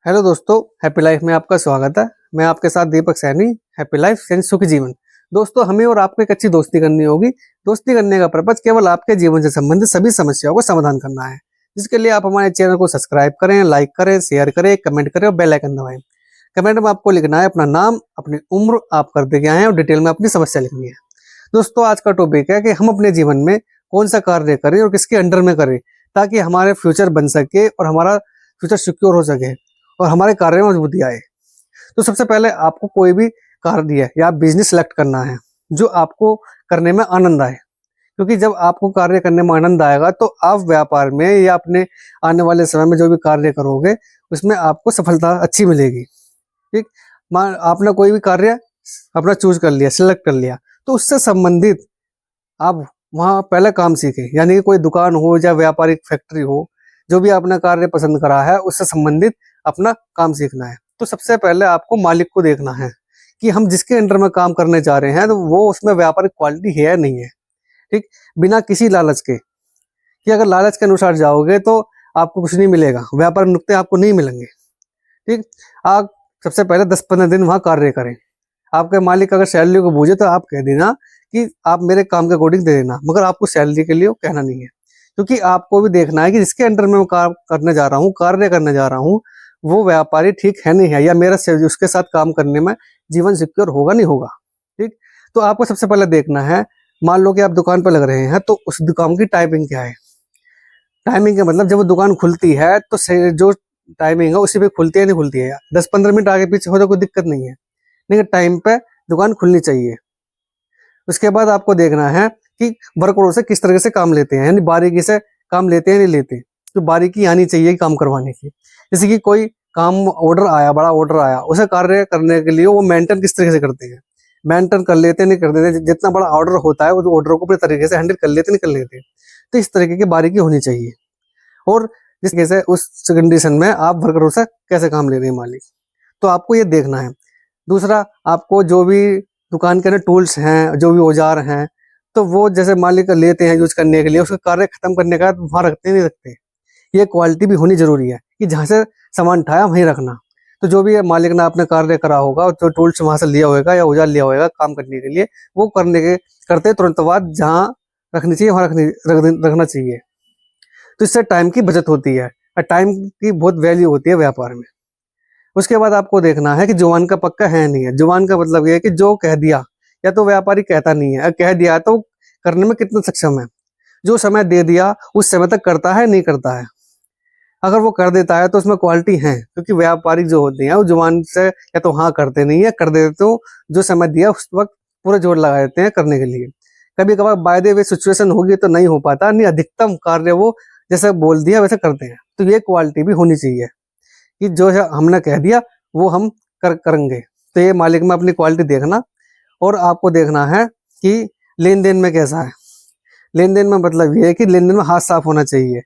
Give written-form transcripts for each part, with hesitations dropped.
Hello दोस्तों, happy life में आपका स्वागत है। मैं आपके साथ दीपक सैनी। हैप्पी लाइफ यानी सुखी जीवन। दोस्तों, हमें और आपको एक अच्छी दोस्ती करनी होगी। दोस्ती करने का पर्पज केवल आपके जीवन से संबंधित सभी समस्याओं को समाधान करना है, जिसके लिए आप हमारे चैनल को सब्सक्राइब करें, लाइक करें, शेयर करें, कमेंट करें और बेल आइकन दबाएं। कमेंट में आपको लिखना है अपना नाम, अपनी उम्र, आप करते क्या हैं और डिटेल में अपनी समस्या लिखनी है। दोस्तों, आज का टॉपिक है कि हम अपने जीवन में कौन सा कार्य करें और किसके अंडर में करें, ताकि हमारे फ्यूचर बन सके और हमारा फ्यूचर सिक्योर हो सके और हमारे कार्य में मजबूती आए। तो सबसे पहले आपको कोई भी कार्य है या बिजनेस सेलेक्ट करना है जो आपको करने में आनंद आए, क्योंकि जब आपको कार्य करने में आनंद आएगा तो आप व्यापार में या अपने आने वाले समय में जो भी कार्य करोगे उसमें आपको सफलता अच्छी मिलेगी। ठीक, मान आपने कोई भी कार्य अपना चूज कर लिया, सिलेक्ट कर लिया, तो उससे संबंधित आप वहाँ पहले काम सीखें। यानी कि कोई दुकान हो या व्यापारिक फैक्ट्री हो, जो भी आपने कार्य पसंद करा है उससे संबंधित अपना काम सीखना है। तो सबसे पहले आपको मालिक को देखना है कि हम जिसके अंडर में काम करने जा रहे हैं तो वो उसमें व्यापारिक क्वालिटी है या नहीं है। ठीक, बिना किसी लालच के, कि अगर लालच के अनुसार जाओगे तो आपको कुछ नहीं मिलेगा, व्यापारिक नुकते आपको नहीं मिलेंगे। ठीक, आप सबसे पहले 10-15 दिन वहाँ कार्य करें। आपके मालिक अगर सैलरी को पूछे तो आप कह देना कि आप मेरे काम के अकॉर्डिंग दे देना, मगर आपको सैलरी के लिए वो कहना नहीं है, क्योंकि आपको भी देखना है कि जिसके अंडर में मैं काम करने जा रहा हूँ, कार्य करने जा रहा हूँ, वो व्यापारी ठीक है नहीं है, या मेरा उसके साथ काम करने में जीवन सिक्योर होगा नहीं होगा। ठीक, तो आपको सबसे पहले देखना है, मान लो कि आप दुकान पर लग रहे हैं तो उस दुकान की टाइमिंग क्या है। टाइमिंग का मतलब जब वो दुकान खुलती है तो जो टाइमिंग है उसी पे खुलती है नहीं खुलती है। 10-15 मिनट आगे पीछे हो तो कोई दिक्कत नहीं है, लेकिन टाइम पे दुकान खुलनी चाहिए। उसके बाद आपको देखना है कि वर्करों से किस तरह से काम लेते हैं, यानी बारीकी से काम लेते हैं नहीं लेते। तो बारीकी आनी चाहिए काम करवाने की। जैसे कि कोई काम ऑर्डर आया, बड़ा ऑर्डर आया, उसे कार्य करने के लिए वो मेंटेन किस तरीके से करते हैं, मेंटेन कर लेते नहीं कर देते। जितना बड़ा ऑर्डर होता है वो ऑर्डर को अपने तरीके से हैंडल कर लेते नहीं कर लेते। तो इस तरीके की बारीकी होनी चाहिए। और जिस तरीके से उस कंडीशन में आप वर्करों से कैसे काम ले रहे हैं मालिक, तो आपको ये देखना है। दूसरा, आपको जो भी दुकान के अंदर टूल्स हैं, जो भी औजार हैं, तो वो जैसे मालिक लेते हैं यूज करने के लिए, उसका कार्य खत्म करने का वहाँ रखते नहीं रखते। ये क्वालिटी भी होनी जरूरी है कि जहाँ से सामान उठाया वहीं रखना। तो जो भी मालिक ने आपने कार्य करा होगा, जो टूल्स वहां से लिया होगा या औजार लिया होगा काम करने के लिए, वो करते तुरंत बाद जहाँ रखनी चाहिए वहां रखना चाहिए। तो इससे टाइम की बचत होती है और टाइम की बहुत वैल्यू होती है व्यापार में। उसके बाद आपको देखना है कि जुबान का पक्का है नहीं है। जुबान का मतलब ये है कि जो कह दिया, या तो व्यापारी कहता नहीं है, अगर कह दिया तो करने में कितना सक्षम है। जो समय दे दिया उस समय तक करता है नहीं करता है। अगर वो कर देता है तो उसमें क्वालिटी है, क्योंकि व्यापारी जो होते हैं वो जुबान से या तो हाँ करते नहीं है, कर देते तो जो समय दिया उस वक्त पूरा जोर लगा देते हैं करने के लिए। कभी कभार बाय द वे सिचुएशन होगी तो नहीं हो पाता, नहीं अधिकतम कार्य वो जैसे बोल दिया वैसे करते हैं। तो ये क्वालिटी भी होनी चाहिए कि जो है हमने कह दिया वो हम करेंगे। तो ये मालिक में अपनी क्वालिटी देखना। और आपको देखना है कि लेन देन में कैसा है। लेन देन में मतलब ये है कि लेन देन में हाथ साफ होना चाहिए।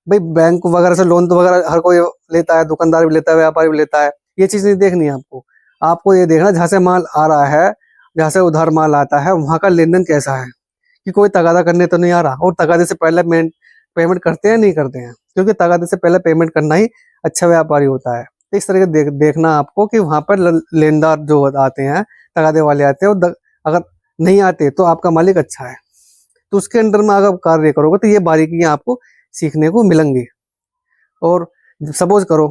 भाई बैंक वगैरह से लोन तो वगैरह हर कोई लेता है, दुकानदार भी लेता है, व्यापारी भी लेता है। ये चीज नहीं देखनी है आपको। आपको ये देखना जहाँ से माल आ रहा है, जहाँ से उधार माल आता है, वहां का लेन देन कैसा है, कि कोई तगादा करने तो नहीं आ रहा। और तगादे से पहले पेमेंट करते हैं नहीं करते हैं, क्योंकि तगादे से पहले पेमेंट करना ही अच्छा व्यापारी होता है। तो इस तरह के देखना आपको कि वहां पर लेनदार जो आते हैं, तगादे वाले आते हैं, अगर नहीं आते तो आपका मालिक अच्छा है। तो उसके अंडर में अगर कार्य करोगे तो ये बारीकियां आपको सीखने को मिलेंगी। और सपोज करो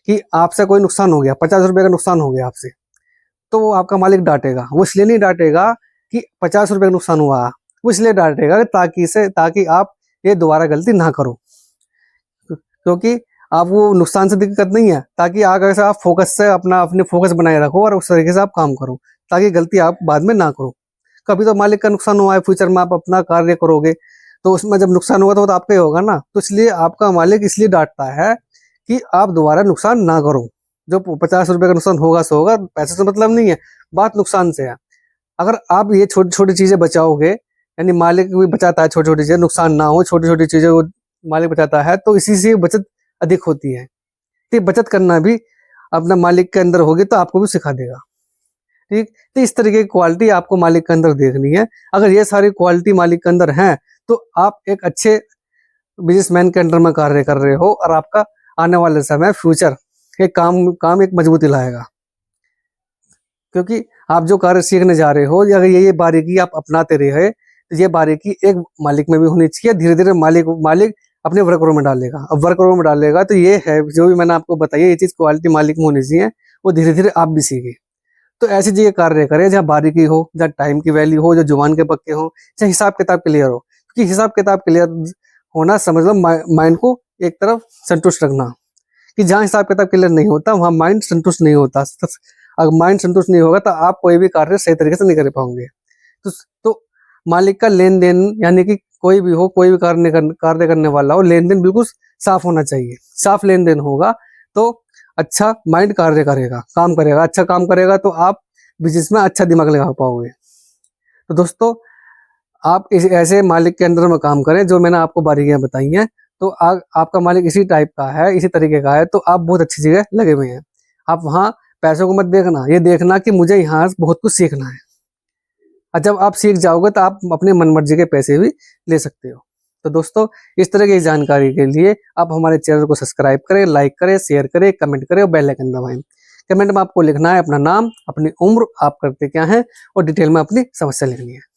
कि आपसे कोई नुकसान हो गया, 50 रुपए का नुकसान हो गया आपसे, तो वो आपका मालिक डांटेगा। वो इसलिए नहीं डांटेगा कि 50 रुपए का नुकसान हुआ, वो इसलिए डांटेगा ताकि आप ये दोबारा गलती ना करो। क्योंकि आप वो नुकसान से दिक्कत नहीं है, ताकि आगे से आप फोकस से अपने फोकस बनाए रखो और उस तरीके से आप काम करो, ताकि गलती आप बाद में ना करो। कभी तो मालिक का नुकसान हुआ है, फ्यूचर में आप अपना कार्य करोगे तो उसमें जब नुकसान होगा तो वो तो आपका ही होगा ना। तो इसलिए आपका मालिक इसलिए डांटता है कि आप दोबारा नुकसान ना करो। जो 50 रुपए का नुकसान होगा सो होगा, पैसे से मतलब नहीं है, बात नुकसान से है। अगर आप ये छोटी छोटी चीजें बचाओगे, यानी मालिक भी बचाता है छोटी छोटी चीजें, नुकसान ना हो, छोटी छोटी चीजें वो मालिक बचाता है, तो इसी से बचत अधिक होती है। तो बचत करना भी अपना मालिक के अंदर होगी तो आपको भी सिखा देगा। ठीक, तो इस तरीके की क्वालिटी आपको मालिक के अंदर देखनी है। अगर ये सारी क्वालिटी मालिक के अंदर है तो आप एक अच्छे बिजनेसमैन के अंडर में कार्य कर रहे हो और आपका आने वाले समय फ्यूचर एक काम एक मजबूती लाएगा। क्योंकि आप जो कार्य सीखने जा रहे हो, या अगर ये बारीकी आप अपनाते रहे, तो ये बारीकी एक मालिक में भी होनी चाहिए। धीरे धीरे मालिक अपने वर्करों में डालेगा। अब वर्करों में डालेगा तो ये है, जो भी मैंने आपको बताया, ये चीज क्वालिटी मालिक में होनी चाहिए, वो धीरे धीरे आप भी सीखे। तो ऐसी जगह कार्य करें जहाँ बारीकी हो, जहाँ टाइम की वैल्यू हो, जो जुबान के पक्के हो, चाहे हिसाब किताब क्लियर हो। क्योंकि हिसाब किताब क्लियर होना, समझ लो, माइंड को एक तरफ संतुष्ट रखना। कि जहाँ हिसाब किताब क्लियर नहीं होता वहाँ माइंड संतुष्ट नहीं होता। अगर माइंड संतुष्ट नहीं होगा तो आप कोई भी कार्य सही तरीके से नहीं कर पाओगे। तो मालिक का लेन देन, यानी कि कोई भी हो, कोई भी कार्य करने वाला हो, लेन देन बिल्कुल साफ होना चाहिए। साफ लेन देन होगा तो अच्छा माइंड कार्य करेगा, काम करेगा। अच्छा काम करेगा तो आप बिजनेस में अच्छा दिमाग लगा पाओगे। तो दोस्तों, आप ऐसे मालिक के अंदर में काम करें जो मैंने आपको बारीकियां बताई हैं। तो आपका मालिक इसी टाइप का है, इसी तरीके का है, तो आप बहुत अच्छी जगह लगे हुए हैं। आप वहाँ पैसों को मत देखना, ये देखना कि मुझे यहाँ बहुत कुछ सीखना है। और जब आप सीख जाओगे तो आप अपने मनमर्जी के पैसे भी ले सकते हो। तो दोस्तों, इस तरह की जानकारी के लिए आप हमारे चैनल को सब्सक्राइब करें, लाइक करें, शेयर करें, कमेंट करें और बेल आइकन दबाएं। कमेंट में आपको लिखना है अपना नाम, अपनी उम्र, आप करते क्या हैं, और डिटेल में अपनी समस्या लिखनी है।